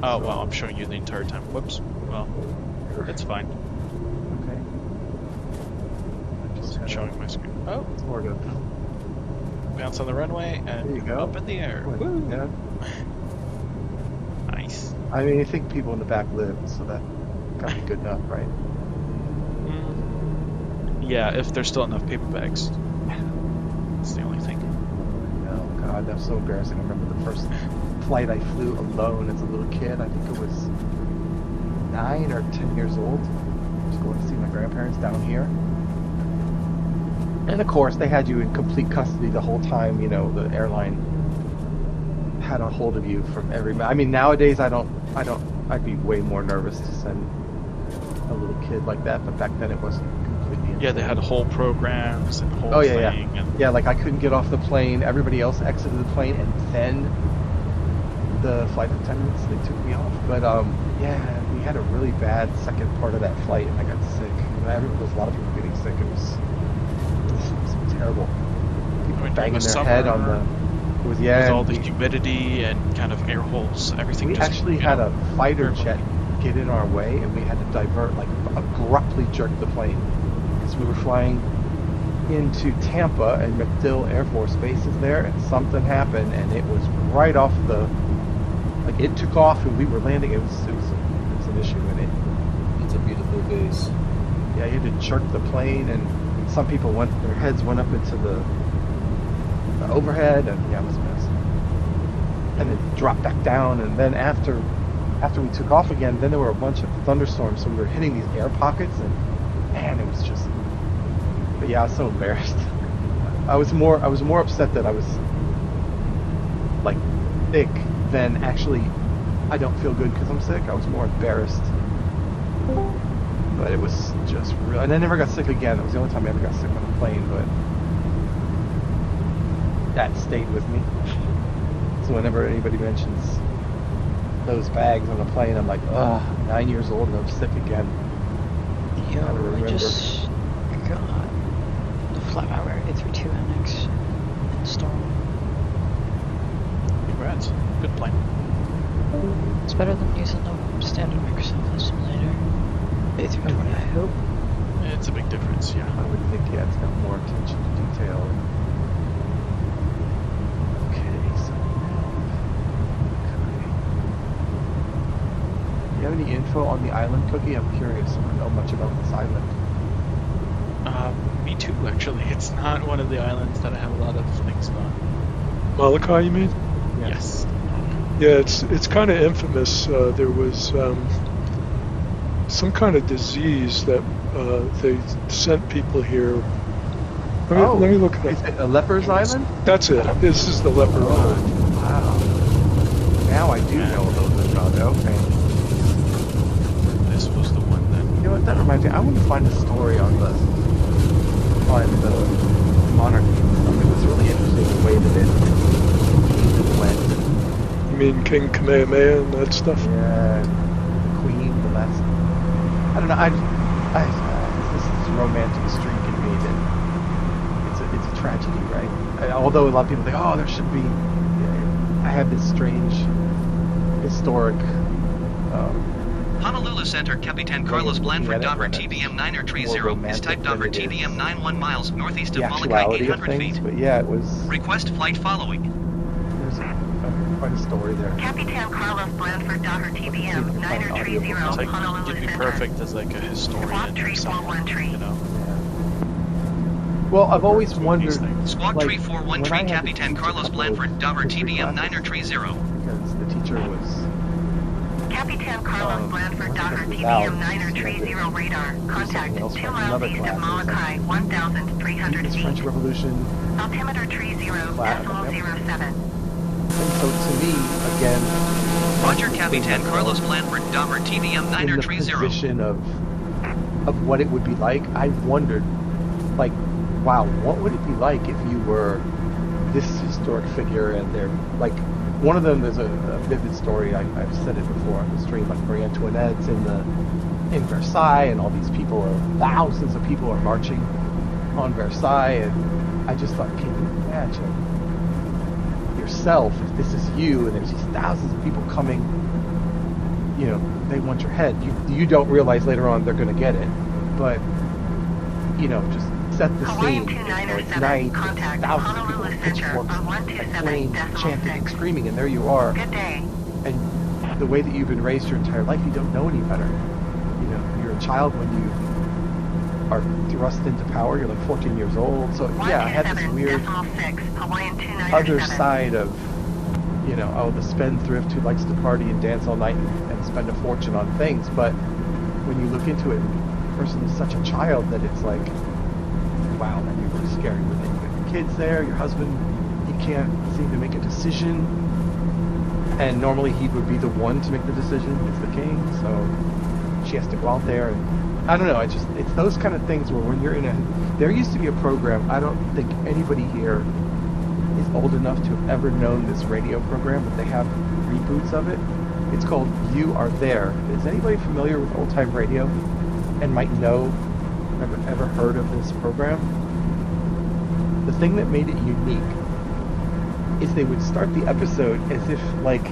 Oh, So- well, I'm showing you the entire time. Whoops. Well, it's fine. Okay. I just Wasn't showing my screen. Oh, sort of. bounce on the runway There you and go. up in the air. Woo! Yeah. Nice. I mean, I think people in the back live, so that gotta be good enough, right? Yeah, if there's still enough paper bags. That's the only thing. Oh God, that's so embarrassing. I remember the first flight I flew alone as a little kid. I think it was 9 or 10 years old. I was going to see my grandparents down here. And of course, they had you in complete custody the whole time. You know, the airline had a hold of you from every. I mean, nowadays I'd be way more nervous to send a little kid like that. But back then it wasn't completely. Yeah, they had whole programs and whole Oh yeah, thing. yeah. And Yeah, like I couldn't get off the plane. Everybody else exited the plane, and then the flight attendants they took me off. But yeah, we had a really bad second part of that flight, and I got sick. There was a lot of people getting sick. It was terrible. People during banging the their head on summer, the. It was yeah. with all and the humidity and kind of air holes, everything. we just, actually you had know, a fighter terrible. jet get in our way, and we had to divert, like abruptly jerk the plane, because we were flying into Tampa, and MacDill Air Force Base is there, and something happened, and it was right off the, like it took off, and we were landing. It was an issue, and It's a beautiful base. yeah, you had to jerk the plane, and some people their heads went up into the overhead, and yeah, it was a mess. And it dropped back down, and then after we took off again, then there were a bunch of thunderstorms, so we were hitting these air pockets, and man, it was just. But yeah, I was so embarrassed. I was more upset that I was like sick than actually I don't feel good because I'm sick. I was more embarrassed. But it was just real, and I never got sick again. It was the only time I ever got sick on a plane, but that stayed with me. So whenever anybody mentions those bags on a plane, I'm like, 9 years old and I'm sick again. Yo, Gotta I remember. just got the Flathour A32NX installed. Congrats. Good plane. It's better than using the standard Microsoft Flight Simulator A320, I hope. It's a big difference, yeah. I would think, yeah, it's got more attention to detail. Okay, so do you have any info on the island, Cookie? I'm curious. I don't know much about this island. Me too, actually. It's not one of the islands that I have a lot of things on. Molokai, you mean? Yes. Yeah, it's kind of infamous. There was some kind of disease that they sent people here. Let me look at Is that. it a leper's island? That's it. This is the leper island. Wow. Now I do know a little bit about it. Okay. This was the one that... You know what? That reminds me. I want to find a story on the monarchy and stuff. It was really interesting the way that it went. You mean King Kamehameha and that stuff? Yeah, Queen, the last. I don't know. I this is romantic streak in me that it's a tragedy, right? Although a lot of people think, oh, there should be. I have this strange historic. Honolulu Center, Capitan Carlos Blanford, Dover TBM 930 is type Dover TBM 91 miles northeast of The Molokai, actuality of 800 things, feet. but yeah, it was. Request flight following. There's quite a story there. Capitan Carlos Blanford, Dover TBM 930 It's like, Honolulu you'd be Center. perfect as like a historian Squawk or tree something, 413. you know? Well, I've always These wondered. things. Squawk Like, tree when I 413, had to Capitan teach a Carlos couple of Blanford, Dover history TBM classes, 930. Because the teacher was. Capitan Carlos Blanford, Dover Valve. TBM 930 radar. Contact Something else 2 from miles another east of class. Molokai, 1,300 This French feet. Revolution. Altimeter tree 0, Wow, decimal okay. 07. And so to me, again, Roger, Capitan Carlos Blanford, Dover TBM in the 930. position of what it would be like, I wondered, like, wow, what would it be like if you were this historic figure and they're like, one of them is a vivid story. I've said it before on the stream, like Marie Antoinette's in Versailles, and all these people thousands of people are marching on Versailles, and I just thought, can you imagine yourself if this is you and there's these thousands of people coming you know, they want your head. You don't realize later on they're going to get it, but you know, just set the scene. You know, it's night, it's thousands of people with pitchforks and flames chanting and screaming, and there you are. Good day. And the way that you've been raised your entire life, you don't know any better. You know, you're a child when you are thrust into power. You're like 14 years old. So yeah, I had this weird other side of, you know, oh, the spendthrift who likes to party and dance all night and spend a fortune on things. But when you look into it, the person is such a child that it's like, wow, man, you're really scary. But then you got your kids there, your husband, he can't seem to make a decision. And normally he would be the one to make the decision. It's the king, so she has to go out there. And I don't know, it's those kind of things where when you're in a... There used to be a program, I don't think anybody here is old enough to have ever known this radio program, but they have reboots of it. It's called You Are There. Is anybody familiar with old-time radio and might know, ever heard of this program? The thing that made it unique is they would start the episode as if, like,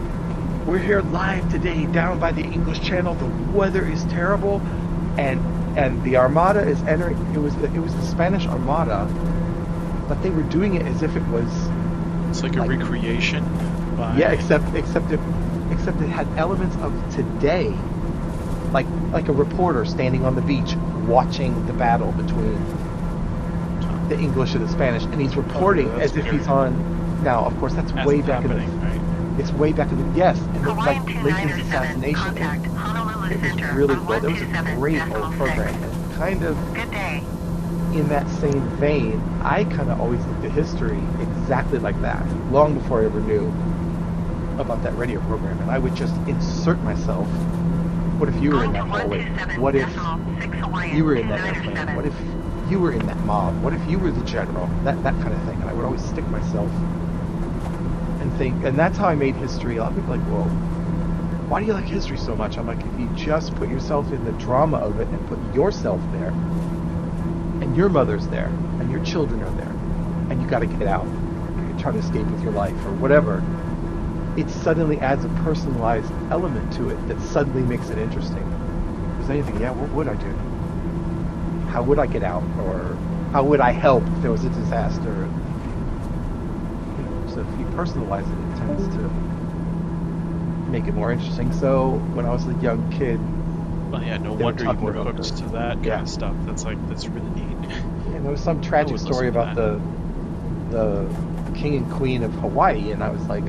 we're here live today down by the English Channel, the weather is terrible, and the Armada is entering. It was the Spanish Armada, but they were doing it as if it was... It's like a recreation. Yeah, except it had elements of today, like a reporter standing on the beach watching the battle between the English and the Spanish, and he's reporting as if he's on. Now, of course, that's way back in the. Right? It's way back in the. Yes, and it's like Lincoln's assassination. It was really cool. That was a great old program, and kind of. Good day. In that same vein, I kind of always looked at history exactly like that, long before I ever knew about that radio program. And I would just insert myself. What if you were in that hallway? What if you were in that airplane? What if you were in that mob? What if you were the general? That kind of thing. And I would always stick myself and think. And that's how I made history. A lot of people are like, whoa, why do you like history so much? I'm like, if you just put yourself in the drama of it and put yourself there, and your mother's there, and your children are there, and you got to get out, you're trying to escape with your life or whatever, it suddenly adds a personalized element to it that suddenly makes it interesting. If there's anything, yeah, what would I do? How would I get out? Or how would I help if there was a disaster? You know, so if you personalize it, it tends to make it more interesting. So when I was a young kid, well, yeah, no wonder you were hooked to that kind of stuff. That's really neat. And there was some tragic story about the king and queen of Hawaii, and I was like,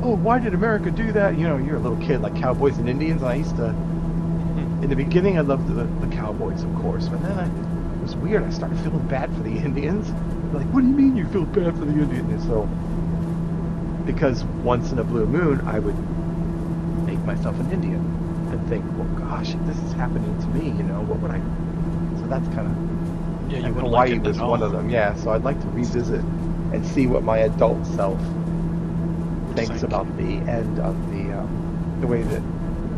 oh, why did America do that? You know, you're a little kid, like cowboys and Indians. I used to, in the beginning, I loved the cowboys, of course, but then it was weird. I started feeling bad for the Indians. Like, what do you mean you feel bad for the Indians? And so, because once in a blue moon, I would make myself an Indian and think, well, gosh, if this is happening to me, you know, what would I... So that's kind of... Yeah, you and wouldn't Hawaii like it was at one all. of them, yeah. So I'd like to revisit and see what my adult self thinks about the end of the way that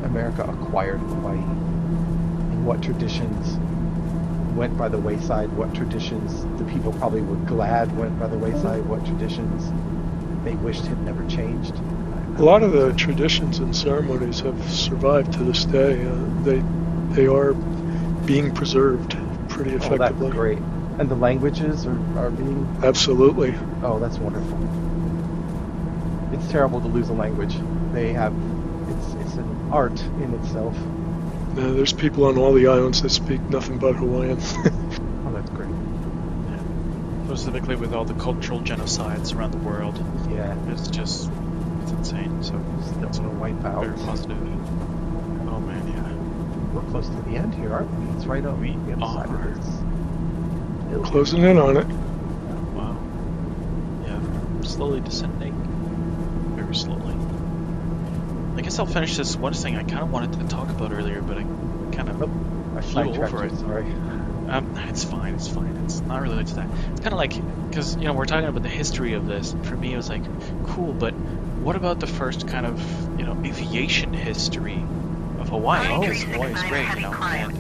America acquired Hawaii, and what traditions went by the wayside, what traditions the people probably were glad went by the wayside, what traditions they wished had never changed. A lot of the traditions and ceremonies have survived to this day. They are being preserved pretty effectively. Oh, that's great. And the languages are being... Absolutely. Oh, that's wonderful. It's terrible to lose a language. They have... It's an art in itself. There's people on all the islands that speak nothing but Hawaiian. Oh, that's great. Specifically with all the cultural genocides around the world. Yeah. It's insane. So that's going to wipe out. Very positive. Oh man, yeah. We're close to the end here, aren't we? It's right on the other side of this. Closing in on it. Wow. Yeah. Slowly descending. Very slowly. I guess I'll finish this one thing I kind of wanted to talk about earlier, but I kind of flew over it. Sorry. It's fine. It's not related to that. It's kind of like, because, you know, we're talking about the history of this. For me, it was like, cool, but what about the first kind of, you know, aviation history of Hawaii? Because Hawaii's great, you know. And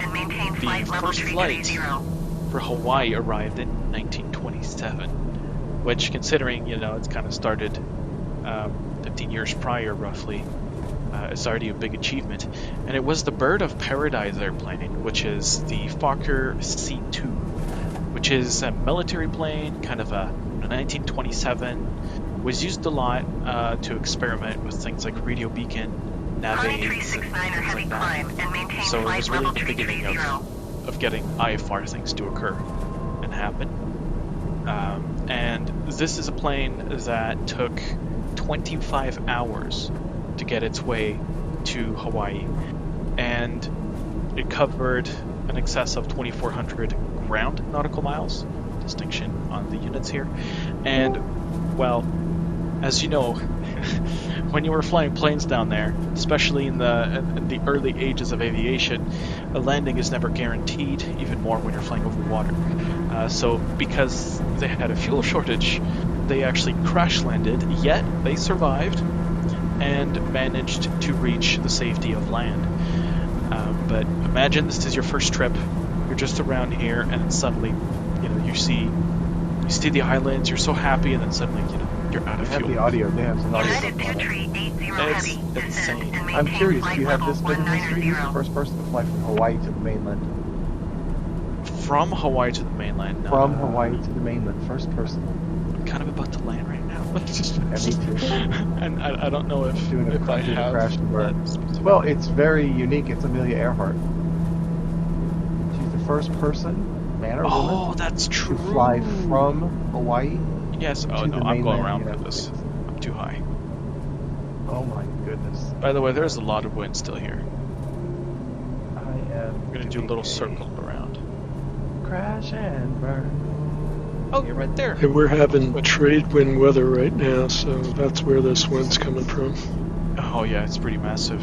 the first flight for Hawaii arrived in 1927, which, considering, you know, it's kind of started 15 years prior, roughly, It's already a big achievement. And it was the Bird of Paradise airplane, which is the Fokker C-2, which is a military plane, kind of a 1927, was used a lot to experiment with things like radio beacon, Climb navigate, 369 or heavy climb and maintain so it flight was really level the beginning 330. of getting IFR things to occur and happen. And this is a plane that took 25 hours to get its way to Hawaii, and it covered an excess of 2,400 ground nautical miles, distinction on the units here. And, well, as you know, when you were flying planes down there, especially in the early ages of aviation, a landing is never guaranteed, even more when you're flying over water. So because they had a fuel shortage, they actually crash landed, yet they survived and managed to reach the safety of land. But imagine this is your first trip, you're just around here, and then suddenly, you see the islands, you're so happy, and then suddenly, you're out of They have fuel. the audio. They have some audio. United 2380 heavy. That's Descend insane. and I'm maintain curious, do flight you have level this bit of history? Who's the 190. first person to fly from Hawaii to the mainland? From Hawaii to the mainland. From Hawaii to the mainland, first person. I'm kind of about to land right now. Me too. And I don't know if Doing a I have crash and burn. that specific- Well, it's very unique. It's Amelia Earhart. She's the first person, man or Oh, woman, that's to true. fly from Hawaii. Yes. Oh to no, the I'm going mainland around United for this. States. I'm too high. Oh my goodness. By the way, there's a lot of wind still here. I am. I'm gonna do a little circle around. Crash and burn. Oh, you're right there. And we're having trade wind weather right now, so that's where this wind's coming from. Oh yeah, it's pretty massive.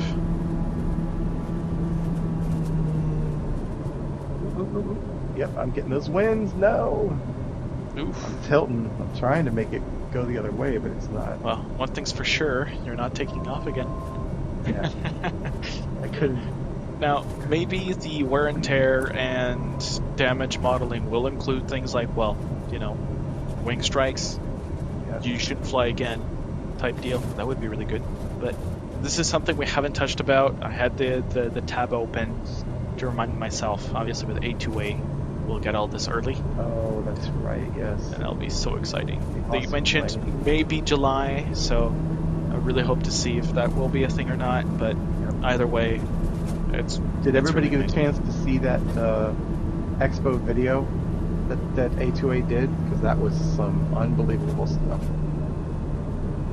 Yep, I'm getting those winds. No. Oof. I'm tilting. I'm trying to make it go the other way, but it's not. Well, one thing's for sure, you're not taking off again. Yeah. I couldn't. Now, maybe the wear and tear and damage modeling will include things like, well, wing strikes, Yeah. you shouldn't fly again type deal. That would be really good. But this is something we haven't touched about. I had the tab open to remind myself. Obviously with A2A, we'll get all this early, Oh, that's right. Yes. and that'll be so exciting. Awesome They mentioned plane. maybe July, so I really hope to see if that will be a thing or not. But either way, Did everybody really get a chance to see that expo video that A2A did? Because that was some unbelievable stuff.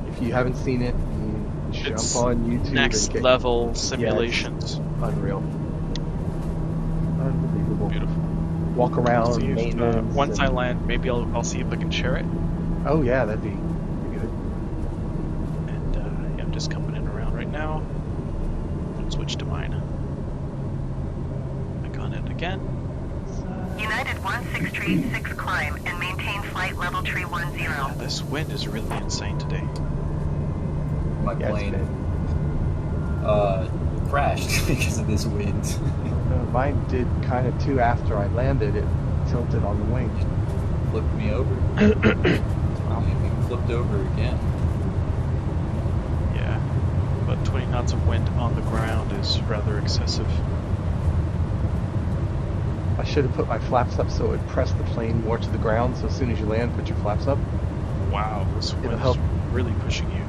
If you haven't seen it, you jump It's on YouTube. next and get level simulations. unreal. Unbelievable. Beautiful. Walk around, See if, maintenance. once I and- land, maybe I'll see if I can share it. Oh yeah, that'd be good. And yeah, I'm just coming in around right now. I'll switch to mine. Click on it again. United 1636 climb and maintain flight level 310. Yeah, this wind is really insane today. My Yeah, it's plane bad. crashed because of this wind. Mine did kind of too after I landed. It tilted on the wing. Flipped me over. It flipped over again. Yeah, but 20 knots of wind on the ground is rather excessive. I should have put my flaps up so it would press the plane more to the ground. So as soon as you land, put your flaps up. Wow, this wind is help. really pushing you.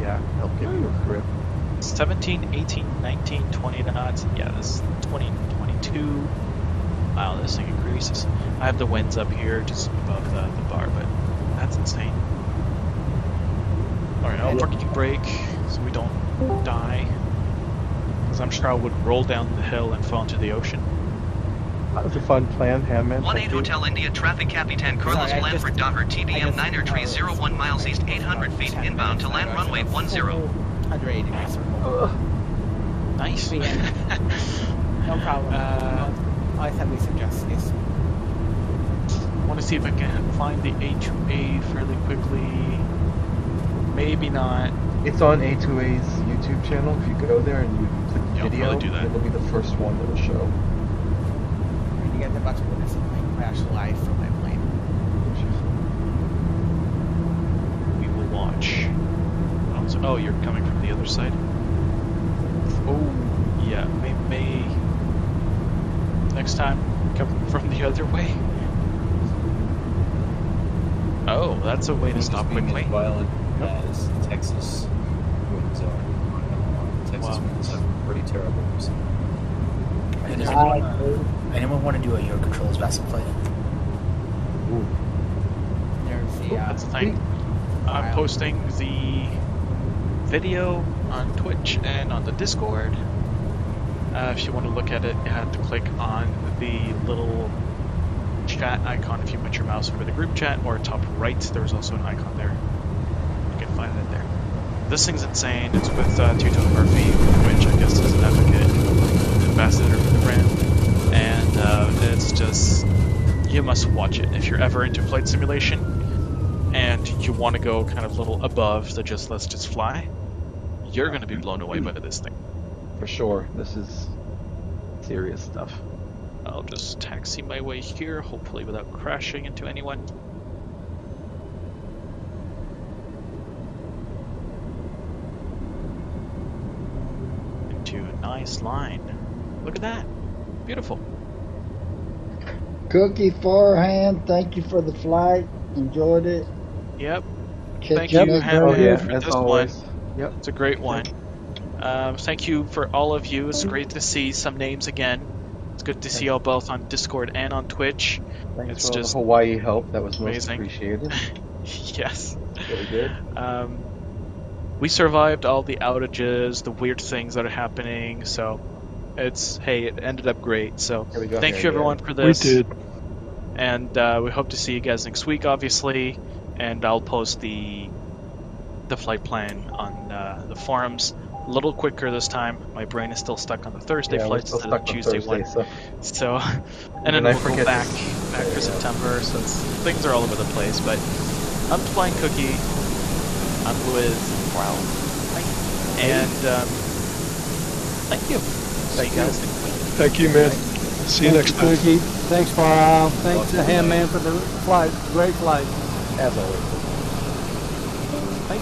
Yeah, help give you a grip. 17, 18, 19, 20 knots. Yeah, this is 20, 22. Wow, this thing increases. I have the winds up here just above the bar, but that's insane. Alright, I'll parking brake so we don't die. Because I'm sure I would roll down the hill and fall into the ocean. That was a fun plan, Hammond. 18 Hotel India traffic Capitan Carlos Sorry, I Blanford just- Doher TBM I 9er tree just- 01 miles east 800 feet 10 inbound to minutes, land I runway got a 10. 180 degree circle. Nice. Yeah. No problem. I said we suggest this. I want to see if I can find the A2A fairly quickly. Maybe not. It's on A2A's YouTube channel. If you go there and you click Yeah, I'll video, probably do that. it'll be the first one that'll show. You get the much bonus if I crash live from my plane. We will watch. Oh, you're coming from the other side? Oh, yeah, may next time come from the other way. Oh, that's a way to stop being quickly. as violent as Texas winds are. Texas winds are pretty terrible. So. Hey, does anyone want to do a Your Controls vessel play? There's the. That's the thing. I'm posting the video on Twitch and on the Discord. If you want to look at it, you have to click on the little chat icon if you put your mouse over the group chat, or top right, there's also an icon there. You can find it there. This thing's insane. It's with Two-Tone Murphy, which I guess is an advocate, ambassador for the brand. And it's just, you must watch it. If you're ever into flight simulation and you want to go kind of a little above the just let's just fly, you're going to be blown away by this thing. For sure. This is serious stuff. I'll just taxi my way here, hopefully without crashing into anyone. Into a nice line. Look at that. Beautiful. Cookie forehand, thank you for the flight. Enjoyed it. Yep. Catch Thank you you, next Hammer, time. for as this always. one. Yep. It's a great one. Thank you for all of you. It's great to see some names again. It's good to see you all both on Discord and on Twitch. Thanks It's for all the just Hawaii help. That was most amazing. appreciated. Yes. Really good. We survived all the outages, the weird things that are happening, so it ended up great. So Here we go. thank Here, you yeah. everyone for this. We did. And we hope to see you guys next week, obviously. And I'll post the flight plan on the forums. A little quicker this time. My brain is still stuck on the Thursday Yeah, we're flights still instead of stuck on Tuesday Thursday, one. So, and then And I we'll go forget back There for you go. September. So things are all over the place. But I'm Flying Cookie. I'm with Wow. And thank you. See you guys next week. Thank you, man. See you next time. Cookie. Thanks, Paul. Thanks to Handman for the flight. Great flight. As always. Bye.